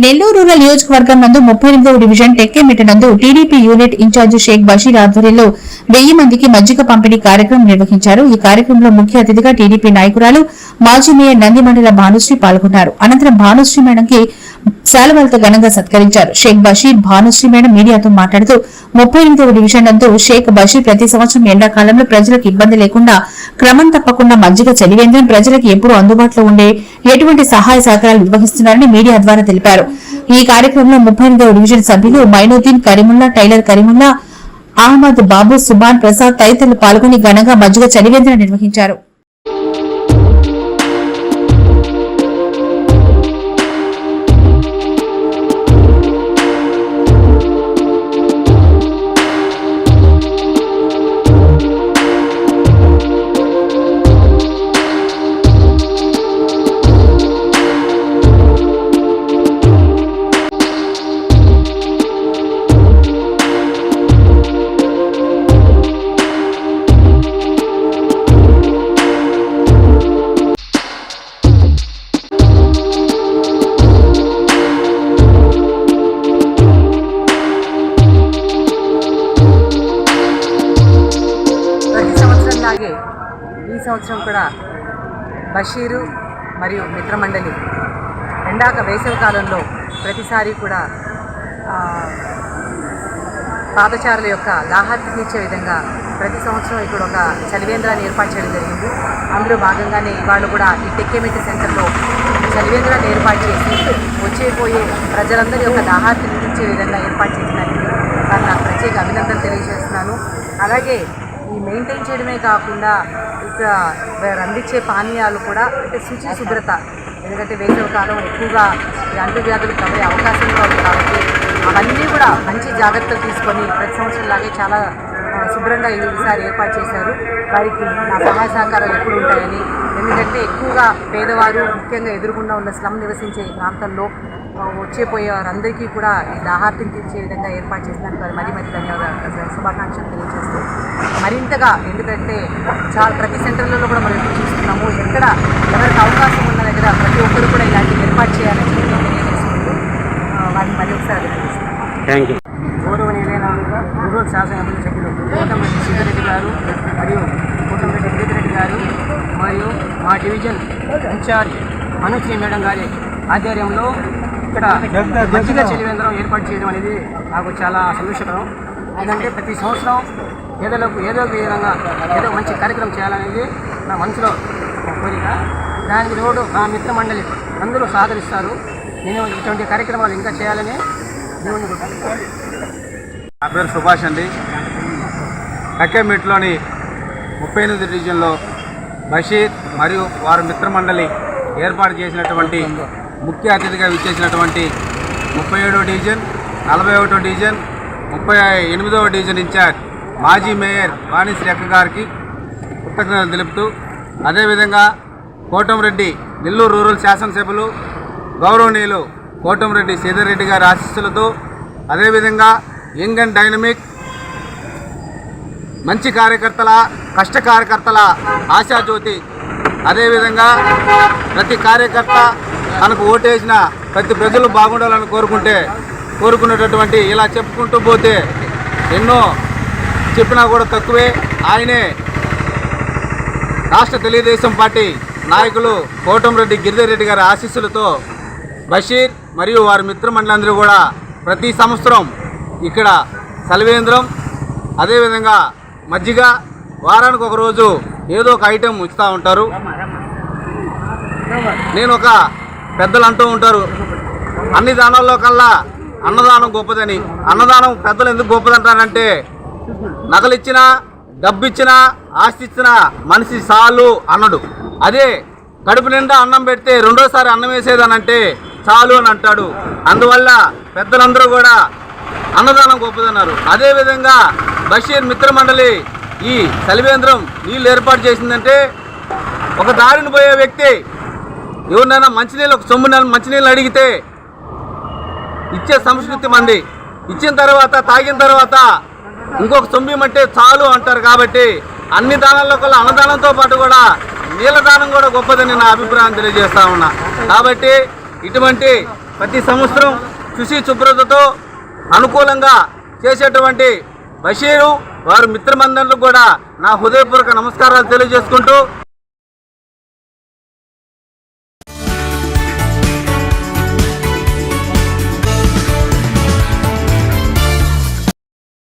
Nellore rural నియోజకవర్గం నందు 38వ division టెక్కేమిట నందు TDP unit incharge Shaik Basheer ఆధ్వర్యంలో 1000 మందికి మజ్జిగ పంపిణీ కార్యక్రమం నిర్వహించారు. ఈ కార్యక్రమంలో ముఖ్య అతిథిగా టీడీపీ నాయకురాలు మాజీ మేయర్ నందిమండల భానుశ్రీ పాల్గొన్నారు. అనంతరం భానుశ్రీ మేడంకి శాలువాలతో ఘనంగా సత్కరించారు. షేక్ బషీర్ భానుశ్రీ మేడం మీడియాతో మాట్లాడుతూ 38వ డివిజన్ నందు షేక్ బషీర్ ప్రతి సంవత్సరం ఎండాకాలంలో ప్రజలకు ఇబ్బంది లేకుండా క్రమం తప్పకుండా మజ్జిగ చలివేంద్రం ప్రజలకు ఎప్పుడూ అందుబాటులో ఉండే ఎటువంటి సహాయ సహకారాలు నిర్వహిస్తున్నారని మీడియా ద్వారా తెలిపారు. ఈ కార్యక్రమంలో 38వ డివిజన్ సభ్యులు మైనుద్దీన్ కరీముల్లా, టైలర్ కరీముల్లా, అహ్మద్ బాబు, సుబాన్ ప్రసాద్ తదితరులు పాల్గొని ఘనంగా మజ్జిగ చలివేంద్రం నిర్వహించారు. ఈ సంవత్సరం కూడా బషీరు మరియు మిత్రమండలి వేసవి కాలంలో ప్రతిసారి కూడా పాదచారుల యొక్క దాహార్తి తీర్చే విధంగా ప్రతి సంవత్సరం ఇక్కడ ఒక చలివేంద్రాన్ని ఏర్పాటు చేయడం జరిగింది. అందులో భాగంగానే ఇవాళ కూడా ఈ టెక్కేమిట సెంటర్లో చలివేంద్రాన్ని ఏర్పాటు చేసి వచ్చేపోయే ప్రజలందరి యొక్క దాహార్తి తీర్చే విధంగా ఏర్పాటు చేసినందుకు నాకు ప్రత్యేక అభినందనలు తెలియజేస్తున్నాను. అలాగే ఈ మెయింటైన్ చేయడమే కాకుండా ఇక్కడ అందించే పానీయాలు కూడా అంటే శుభ్రత, ఎందుకంటే వేసవి కాలం ఎక్కువగా ఈ అంటువ్యాధులు ప్రబలే అవకాశంగా ఉంది కాబట్టి అవన్నీ కూడా మంచి జాగ్రత్తలు తీసుకొని ప్రతి సంవత్సరంలాగే చాలా శుభ్రంగా ఈసారి ఏర్పాటు చేశారు. వారికి నా సహాయ సహకారాలు ఎప్పుడు ఉంటాయని, ఎందుకంటే ఎక్కువగా పేదవారు ముఖ్యంగా ఎదురుగుండా ఉన్న స్లమ్ నివసించే ప్రాంతాల్లో వచ్చేపోయే వారందరికీ కూడా ఈ దాహార్తిని తీర్చే విధంగా ఏర్పాటు చేసినందుకు మరీ ధన్యవాదాలు, శుభాకాంక్షలు తెలియజేస్తూ మరింతగా, ఎందుకంటే ప్రతి సెంటర్లలో కూడా మనం ఎప్పుడు చూస్తున్నాము, ఎక్కడ ఎవరికి అవకాశం ఉన్న దగ్గర ప్రతి ఒక్కరు కూడా ఇలాంటి ఏర్పాటు చేయాలని తెలియజేసుకుంటూ వారిని మరి ఒకసారి అభినందిస్తున్నాను. గౌరవనీయులైన రూరల్ శాసనసభ్యుల సభ్యులు కోటంరెడ్డి సీతారెడ్డి గారు మరియు కోటంరెడ్డి వెంకటరెడ్డి గారు మరియు మా డివిజన్ ఇన్ఛార్జ్ అనుశ్రీ మేడం గారి ఆధ్వర్యంలో ఇక్కడ మజ్జిగ చలివేంద్రం ఏర్పాటు చేయడం అనేది నాకు చాలా సంతోషకరం. ఎందుకంటే ప్రతి సంవత్సరం పేదలకు ఏదో ఒక విధంగా ఏదో మంచి కార్యక్రమం చేయాలనేది నా మనసులో కోరిక. దానికి తోడు నా మిత్ర మండలి అందరూ సహకరిస్తారు. నేను ఇటువంటి కార్యక్రమాలు ఇంకా చేయాలని దేవుని కోరుకుంటున్నాను. నా పేరు సుభాష్ అండి. టెక్కేమిట్లోని 38 డివిజన్లో బషీర్ మరియు వారి మిత్రమండలి ఏర్పాటు చేసినటువంటి ముఖ్య అతిథిగా విచ్చేసినటువంటి 37వ డివిజన్, 41వ డివిజన్, 38వ డివిజన్ ఇన్ఛార్జ్ మాజీ మేయర్ భానుశ్రీ అక్క గారికి కృతజ్ఞతలు తెలుపుతూ, అదేవిధంగా కోటంరెడ్డి నెల్లూరు రూరల్ శాసనసభ్యులు గౌరవనీయులు కోటంరెడ్డి సీతారెడ్డి గారి ఆశీస్సులతో, అదేవిధంగా యంగ్ అండ్ డైనమిక్ మంచి కార్యకర్తల, కష్ట కార్యకర్తల ఆశాజ్యోతి, అదేవిధంగా ప్రతి కార్యకర్త తనకు ఓటేసిన ప్రతి ప్రజలు బాగుండాలని కోరుకునేటటువంటి ఇలా చెప్పుకుంటూ పోతే ఎన్నో చెప్పినా కూడా తక్కువే. ఆయనే రాష్ట్ర తెలుగుదేశం పార్టీ నాయకులు కోటంరెడ్డి గిరిధర్ గారి ఆశీస్సులతో బషీర్ మరియు వారి మిత్రమండలందరూ కూడా ప్రతి సంవత్సరం ఇక్కడ చలివేంద్రం, అదేవిధంగా మజ్జిగ వారానికి ఒక రోజు ఏదో ఒక ఐటెం ఉంచుతూ ఉంటారు. నేను ఒక పెద్దలు అంటూ ఉంటారు, అన్ని దానాల్లో కల్లా అన్నదానం గొప్పదని. అన్నదానం పెద్దలు ఎందుకు గొప్పదంటారంటే, నగలిచ్చినా, డబ్బు ఇచ్చినా, ఆస్తి ఇచ్చినా మనిషి చాలు అన్నడు. అదే కడుపు నిండా అన్నం పెడితే రెండోసారి అన్నం వేసేదనంటే చాలు అని అంటాడు. అందువల్ల పెద్దలందరూ కూడా అన్నదానం గొప్పదన్నారు. అదేవిధంగా బషీర్ మిత్రమండలి ఈ చలివేంద్రం నీళ్ళు ఏర్పాటు చేసిందంటే, ఒక దారిని పోయే వ్యక్తి ఎవరినైనా మంచినీళ్ళు, ఒక సొమ్ము మంచినీళ్ళు అడిగితే ఇచ్చే సంస్కృతి మంది. ఇచ్చిన తర్వాత తాగిన తర్వాత ఇంకొక సొమ్మిమంటే చాలు అంటారు. కాబట్టి అన్ని దానాల్లో కల్లా అన్నదానంతో పాటు కూడా నీళ్ళ దానం కూడా గొప్పదని నా అభిప్రాయం తెలియజేస్తా ఉన్నా. కాబట్టి ఇటువంటి ప్రతి సంవత్సరం శుచి శుభ్రతతో అనుకూలంగా చేసేటువంటి బషీరు వారి మిత్రమందరులకు కూడా నా హృదయపూర్వక నమస్కారాలు తెలియజేసుకుంటూ